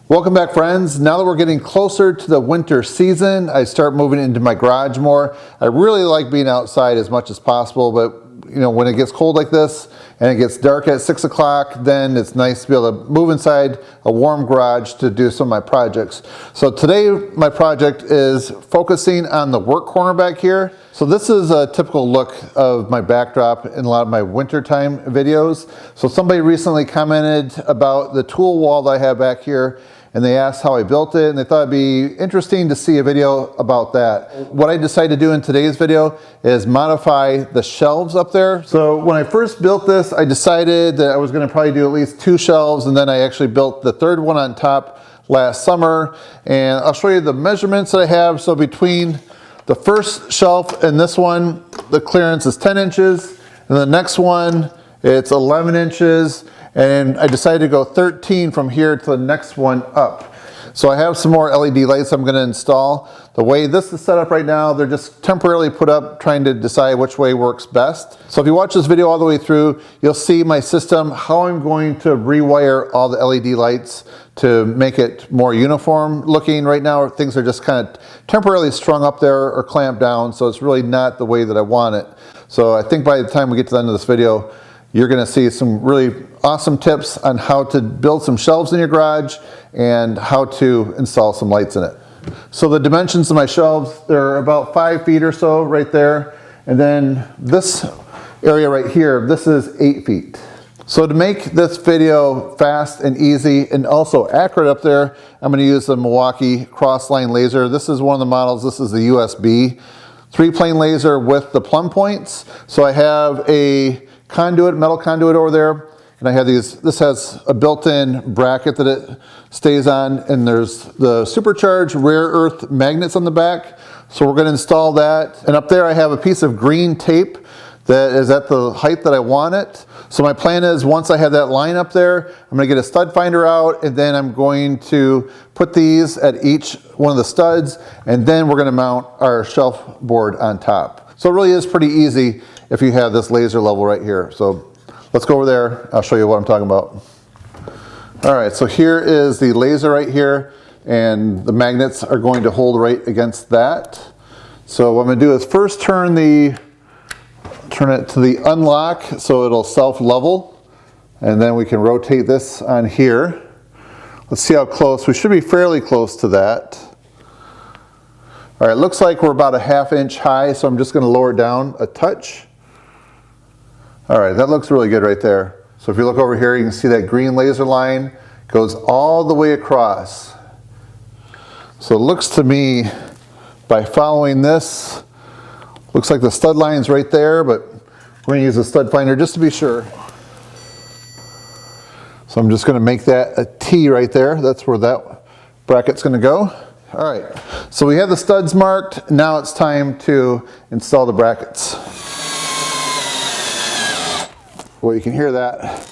Welcome back, friends. Now that we're getting closer to the winter season, I start moving into my garage more. I really like being outside as much as possible, but you know, when it gets cold like this and it gets dark at 6 o'clock, then it's nice to be able to move inside a warm garage to do some of my projects. So today my project is focusing on the work corner back here. So this is a typical look of my backdrop in a lot of my wintertime videos. So somebody recently commented about the tool wall that I have back here, and they asked how I built it, and they thought it'd be interesting to see a video about that. What I decided to do in today's video is modify the shelves up there. So when I first built this, I decided that I was gonna probably do at least 2 shelves, and then I actually built the third one on top last summer. And I'll show you the measurements that I have. So between the first shelf and this one, the clearance is 10 inches, and the next one, it's 11 inches. And I decided to go 13 from here to the next one up. So I have some more LED lights I'm gonna install. The way this is set up right now, they're just temporarily put up trying to decide which way works best. So if you watch this video all the way through, you'll see my system, how I'm going to rewire all the LED lights to make it more uniform looking. Right now, things are just kind of temporarily strung up there or clamped down, so it's really not the way that I want it. So I think by the time we get to the end of this video, you're gonna see some really awesome tips on how to build some shelves in your garage and how to install some lights in it. So the dimensions of my shelves, they're about 5 feet or so right there. And then this area right here, this is 8 feet. So to make this video fast and easy and also accurate up there, I'm gonna use the Milwaukee cross-line laser. This is one of the models, this is the USB 3-plane laser with the plumb points. So I have a conduit, metal conduit over there, and I have these, this has a built-in bracket that it stays on, and there's the supercharged rare earth magnets on the back. So we're gonna install that. And up there I have a piece of green tape that is at the height that I want it. So my plan is once I have that line up there, I'm gonna get a stud finder out, and then I'm going to put these at each one of the studs, and then we're gonna mount our shelf board on top. So it really is pretty easy if you have this laser level right here. So let's go over there. I'll show you what I'm talking about. All right, so here is the laser right here, and the magnets are going to hold right against that. So what I'm gonna do is first turn it to the unlock so it'll self-level, and then we can rotate this on here. Let's see how close, we should be fairly close to that. All right, looks like we're about a 1/2 inch high, so I'm just gonna lower it down a touch. All right, that looks really good right there. So if you look over here, you can see that green laser line goes all the way across. So it looks to me, by following this, looks like the stud line's right there, but we're gonna use a stud finder just to be sure. So I'm just gonna make that a T right there. That's where that bracket's gonna go. All right, so we have the studs marked. Now it's time to install the brackets. Well, you can hear that.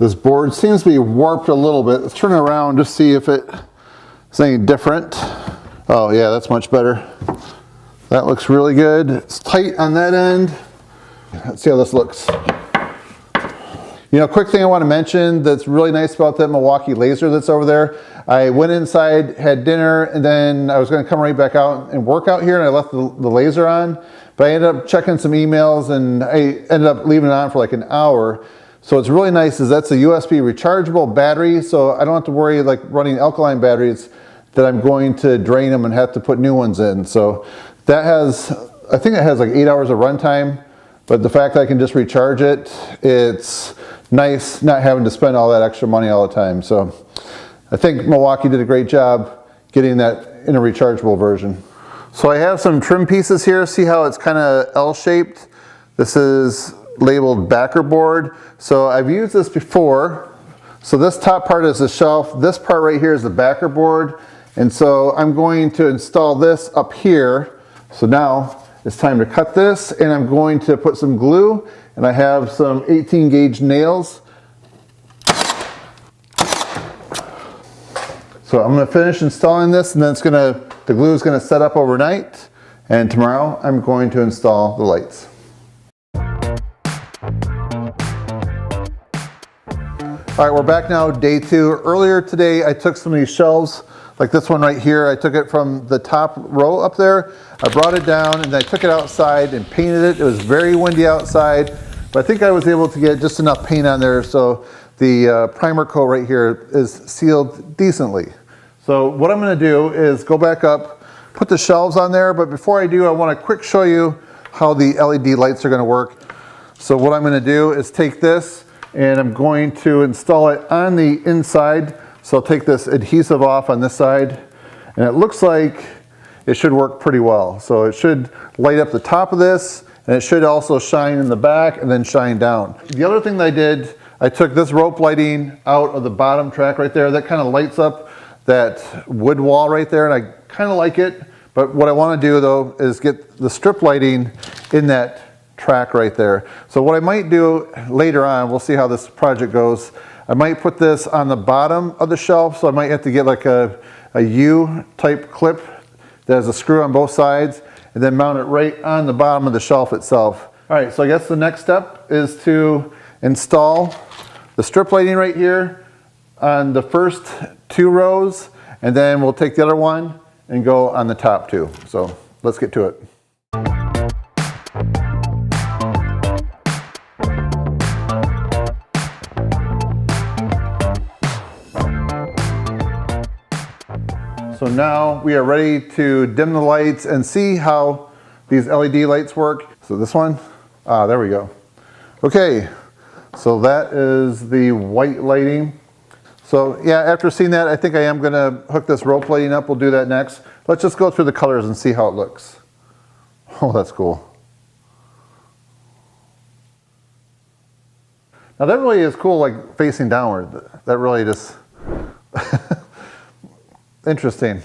This board seems to be warped a little bit. Let's turn it around to see if it's any different. Oh yeah, that's much better. That looks really good. It's tight on that end. Let's see how this looks. You know, quick thing I want to mention that's really nice about that Milwaukee Laser that's over there. I went inside, had dinner, and then I was going to come right back out and work out here, and I left the laser on. But I ended up checking some emails, and I ended up leaving it on for like an hour. So what's really nice is that's a USB rechargeable battery, so I don't have to worry like running alkaline batteries that I'm going to drain them and have to put new ones in. So that has, I think it has like 8 hours of runtime, but the fact that I can just recharge it, it's nice not having to spend all that extra money all the time. So I think Milwaukee did a great job getting that in a rechargeable version. So I have some trim pieces here. See how it's kind of L-shaped? This is labeled backer board. So I've used this before. So this top part is the shelf. This part right here is the backer board. And so I'm going to install this up here. So now it's time to cut this, and I'm going to put some glue, and I have some 18 gauge nails. So I'm going to finish installing this, and then The glue is going to set up overnight, and tomorrow I'm going to install the lights. All right, we're back now, day 2. Earlier today, I took some of these shelves, like this one right here. I took it from the top row up there. I brought it down and I took it outside and painted it. It was very windy outside, but I think I was able to get just enough paint on there so the primer coat right here is sealed decently. So what I'm gonna do is go back up, put the shelves on there, but before I do, I wanna quick show you how the LED lights are gonna work. So what I'm gonna do is take this and I'm going to install it on the inside. So I'll take this adhesive off on this side, and it looks like it should work pretty well. So it should light up the top of this, and it should also shine in the back and then shine down. The other thing that I did, I took this rope lighting out of the bottom track right there. That kind of lights up that wood wall right there, and I kind of like it. But what I want to do though is get the strip lighting in that track right there. So what I might do later on, we'll see how this project goes, I might put this on the bottom of the shelf, so I might have to get like a U type clip that has a screw on both sides and then mount it right on the bottom of the shelf itself. All right, so I guess the next step is to install the strip lighting right here on the first 2 rows, and then we'll take the other one and go on the top 2. So let's get to it. So now we are ready to dim the lights and see how these LED lights work. So this one, there we go. Okay, so that is the white lighting. So yeah, after seeing that, I think I am gonna hook this rope lighting up. We'll do that next. Let's just go through the colors and see how it looks. Oh, that's cool. Now that really is cool, like facing downward. That really just, interesting.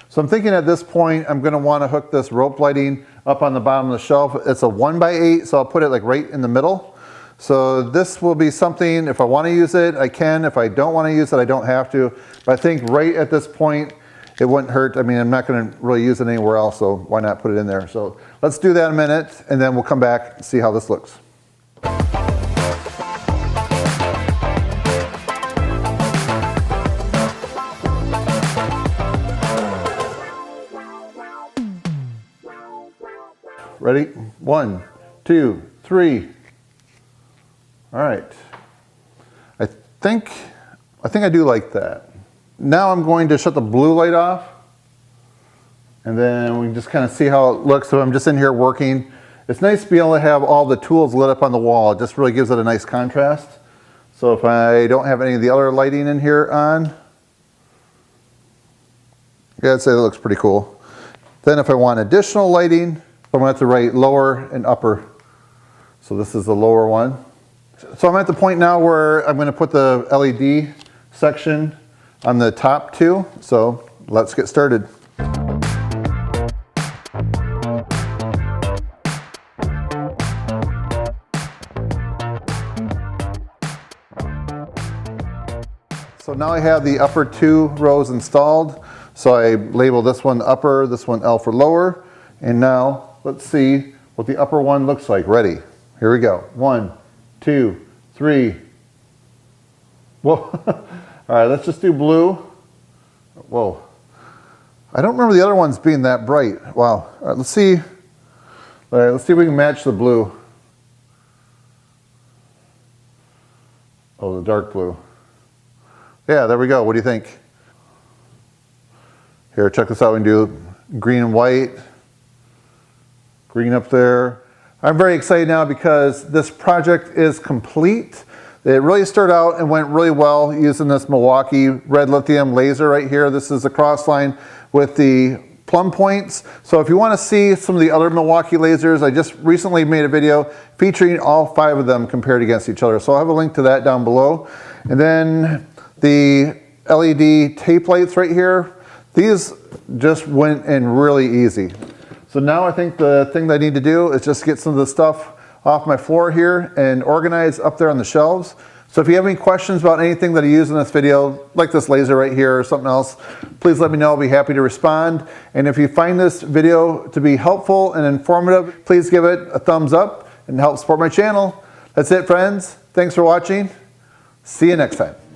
So I'm thinking at this point, I'm gonna wanna hook this rope lighting up on the bottom of the shelf. It's a 1x8, so I'll put it like right in the middle. So this will be something, if I wanna use it, I can. If I don't wanna use it, I don't have to. But I think right at this point, it wouldn't hurt. I mean, I'm not gonna really use it anywhere else, so why not put it in there? So let's do that in a minute, and then we'll come back and see how this looks. Ready? 1, 2, 3. All right. I think I do like that. Now I'm going to shut the blue light off, and then we can just kind of see how it looks. So I'm just in here working. It's nice to be able to have all the tools lit up on the wall. It just really gives it a nice contrast. So if I don't have any of the other lighting in here on, yeah, I'd say that looks pretty cool. Then if I want additional lighting, I'm going to have to write lower and upper. So this is the lower one. So I'm at the point now where I'm going to put the LED section on the top 2. So let's get started. So now I have the upper 2 rows installed. So I label this one upper, this one L for lower. And now let's see what the upper one looks like. Ready? Here we go. 1, 2, 3. Whoa. All right, let's just do blue. Whoa. I don't remember the other ones being that bright. Wow. All right, let's see. All right, let's see if we can match the blue. Oh, the dark blue. Yeah, there we go. What do you think? Here, check this out. We can do green and white. Green up there. I'm very excited now because this project is complete. It really started out and went really well using this Milwaukee RedLithium laser right here. This is a cross line with the Plumb points. So if you want to see some of the other Milwaukee lasers, I just recently made a video featuring all 5 of them compared against each other. So I'll have a link to that down below. And then the LED tape lights right here, these just went in really easy. So now I think the thing that I need to do is just get some of the stuff off my floor here and organize up there on the shelves. So if you have any questions about anything that I use in this video, like this laser right here or something else, please let me know. I'll be happy to respond. And if you find this video to be helpful and informative, please give it a thumbs up and help support my channel. That's it, friends. Thanks for watching. See you next time.